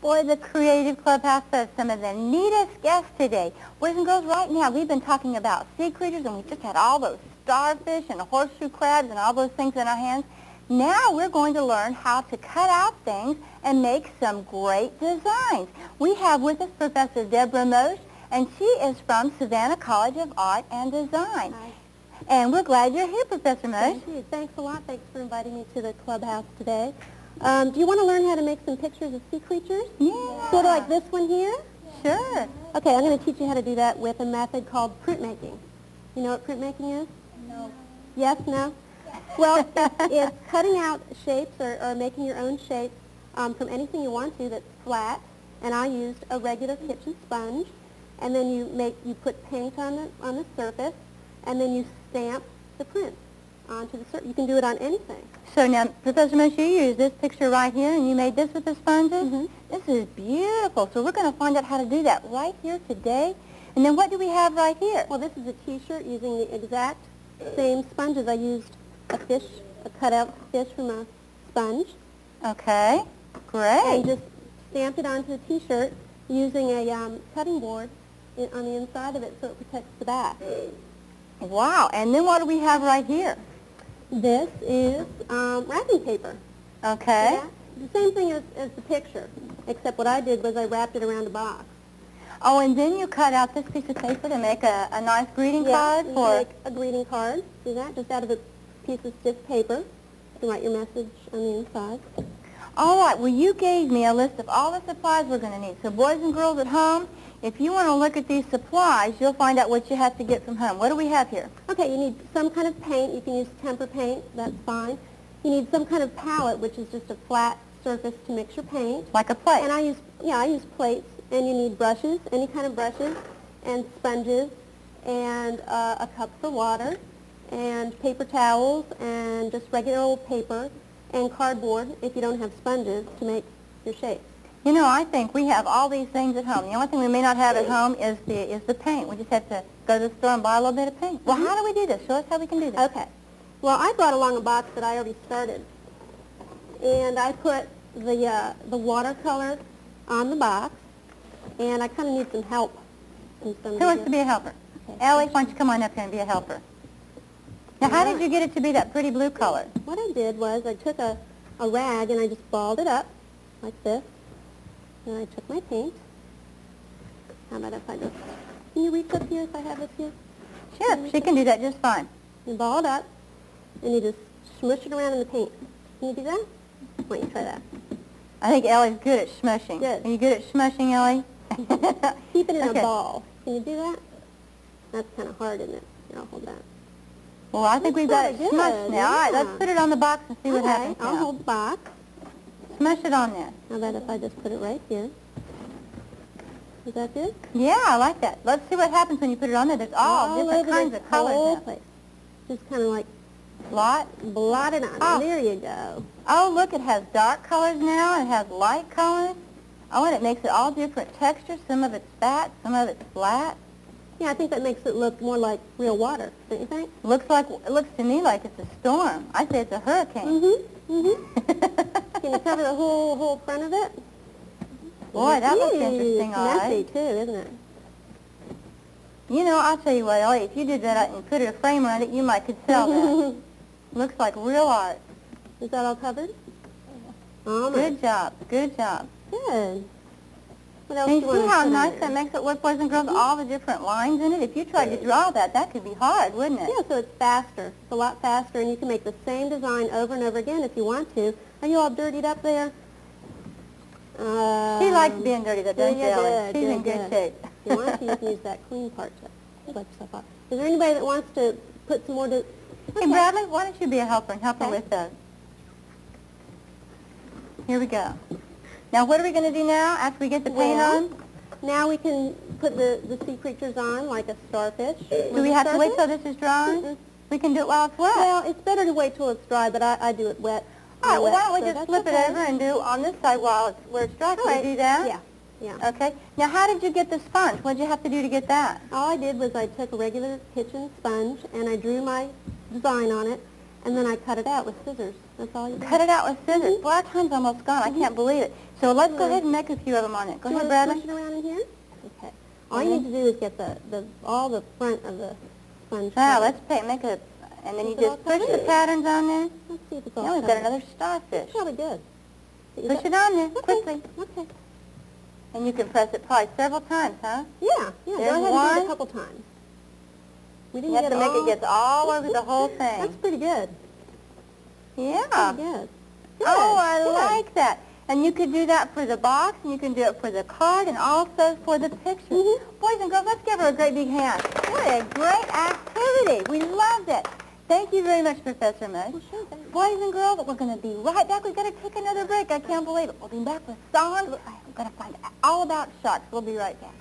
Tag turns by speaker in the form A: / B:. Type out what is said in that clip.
A: Boy, the Creative Clubhouse has some of the neatest guests today. Boys and girls, right now we've been talking about sea creatures, and we just had all those starfish and horseshoe crabs and all those things in our hands. Now we're going to learn how to cut out things and make some great designs. We have with us Professor Deborah Moshe, and she is from Savannah College of Art and Design.
B: Hi.
A: And we're glad you're here, Professor Moshe.
B: Thank you. Thanks a lot. Thanks for inviting me to the clubhouse today. Do you want to learn how to make some pictures of sea creatures?
A: Yeah.
B: Sort of like this one here?
A: Sure.
B: Okay, I'm going to teach you how to do that with a method called printmaking. You know what printmaking is?
A: No.
B: Yes? No? Well, it's cutting out shapes or making your own shapes from anything you want to that's flat. And I used a regular kitchen sponge. And then you put paint on the surface, and then you stamp the print onto the surface. You can do it on anything.
A: So now, Professor Moshe, you used this picture right here, and you made this with the sponges?
B: Mm-hmm.
A: This is beautiful. So we're going to find out how to do that right here today. And then what do we have right here?
B: Well, this is a T-shirt using the exact same sponges. I used a cut-out fish from a sponge.
A: Okay, great.
B: And just stamped it onto the T-shirt using a cutting board on the inside of it so it protects the back.
A: Wow, and then what do we have right here?
B: This is wrapping paper.
A: Okay.
B: Yeah? The same thing as the picture, except what I did was I wrapped it around a box.
A: Oh, and then you cut out this piece of paper to make a nice greeting card
B: you
A: for...
B: can make a greeting card. See that? Just out of a piece of stiff paper. You can write your message on the inside.
A: All right, well, you gave me a list of all the supplies we're going to need. So boys and girls at home, if you want to look at these supplies, you'll find out what you have to get from home. What do we have here?
B: Okay, you need some kind of paint. You can use tempera paint. That's fine. You need some kind of palette, which is just a flat surface to mix your paint.
A: Like a plate.
B: And I use plates. And you need brushes, any kind of brushes, and sponges, and a cup for water, and paper towels, and just regular old paper, and cardboard if you don't have sponges to make your shapes.
A: You know, I think we have all these things at home. The only thing we may not have at home is the paint. We just have to go to the store and buy a little bit of paint. Well, how do we do this? Show us how we can do this.
B: Okay. Well, I brought along a box that I already started, and I put the watercolor on the box, and I kind of need some help.
A: Who wants to be a helper?
B: Okay.
A: Ellie, why don't you come on up here and be a helper? Now, how did you get it to be that pretty blue color?
B: What I did was I took a rag and I just balled it up like this. And I took my paint. How about if I just... Can you reach up here if I have this here?
A: Sure, she can do that just fine.
B: You ball it up, and you just smush it around in the paint. Can you do that? Why don't you try that?
A: I think Ellie's good at smushing.
B: Good.
A: Are you good at smushing, Ellie?
B: Keep it in
A: Okay.
B: a ball. Can you do that? That's kind of hard, isn't it? Here, I'll hold that.
A: Well, I think we've got it
B: That's
A: smushed
B: good,
A: now. All right,
B: yeah.
A: let's put it on the box and see what
B: Okay,
A: happens
B: I'll
A: now.
B: hold the box.
A: Smush it on there.
B: How about if I just put it right here? Is that good?
A: Yeah, I like that. Let's see what happens when you put it on there. There's all different
B: over
A: kinds
B: this
A: of colors
B: whole
A: now.
B: place. Just kind of like
A: Blot.
B: blot it on.
A: Oh.
B: There you go.
A: Oh, look, it has dark colors now. It has light colors. Oh, and it makes it all different textures. Some of it's fat, some of it's flat.
B: Yeah, I think that makes it look more like real water, don't you think?
A: It looks to me like it's a storm. I say it's a hurricane.
B: Mm-hmm. Mm-hmm. Can you cover the whole front of it?
A: Boy, that looks
B: Gee,
A: interesting,
B: it's
A: all
B: messy
A: right.
B: too, isn't it?
A: You know, I'll tell you what, Ellie, if you did that and put a frame around it, you might could sell that. Looks like real art.
B: Is that all covered? Almost.
A: Good job. Good job.
B: Good. What else
A: And
B: do
A: you
B: you
A: see
B: want to
A: how
B: put
A: nice
B: on
A: that
B: there?
A: makes it look, boys and girls, all the different lines in it? If you tried to draw that could be hard, wouldn't it?
B: Yeah, so it's faster. It's a lot faster, and you can make the same design over and over again if you want to. Are you all dirtied up there?
A: She likes being dirty, though, doesn't she,
B: yeah,
A: Ellie?
B: good,
A: She's in
B: good.
A: good shape.
B: If you want to, you can use that clean part to wipe yourself off. Is there anybody that wants to put some more to...
A: Hey, Bradley, why don't you be a helper and help her
B: Okay.
A: with those? Here we go. Now, what are we going to do now after we get the paint
B: Well,
A: on?
B: Now we can put the sea creatures on, like a starfish.
A: Do we have to wait till this is dry?
B: Mm-mm.
A: We can do it while it's wet.
B: Well, it's better to wait till it's dry, but I do it wet.
A: All right, well,
B: wet,
A: why don't we
B: so
A: just
B: that's
A: flip
B: okay.
A: it over and do on this side while it's where it's dry? Can
B: All right.
A: we do that?
B: Yeah, yeah.
A: Okay. Now, how did you get the sponge? What did you have to do to get that?
B: All I did was I took a regular kitchen sponge and I drew my design on it, and then I cut it out with scissors. That's all you do.
A: Cut it out with scissors. Boy, our time's almost gone. I can't believe it. So let's go ahead and make a few of them on it. Go ahead, Bradley.
B: Push it around in here? Okay. All you need to do is get all the front of the sponge.
A: Now, let's make a, and then you just push the patterns on there.
B: Let's see if it's all
A: Now we've got another starfish.
B: It's probably good.
A: Push it on there, quickly.
B: Okay.
A: And you can press it probably several times, huh?
B: Yeah.
A: There's
B: Go ahead and do
A: one.
B: it a couple times. We didn't
A: You have
B: get
A: to make it get all over the whole thing.
B: That's pretty good.
A: Yeah.
B: Pretty good.
A: Oh, I
B: Good.
A: like that. And you could do that for the box, and you can do it for the card, and also for the picture. Boys and girls, let's give her a great big hand. What a great activity. We loved it. Thank you very much, Professor Mush.
B: Well, sure, thanks.
A: Boys and girls, we're going to be right back. We've got to take another break. I can't believe it. We'll be back with songs. We're going to find out all about sharks. We'll be right back.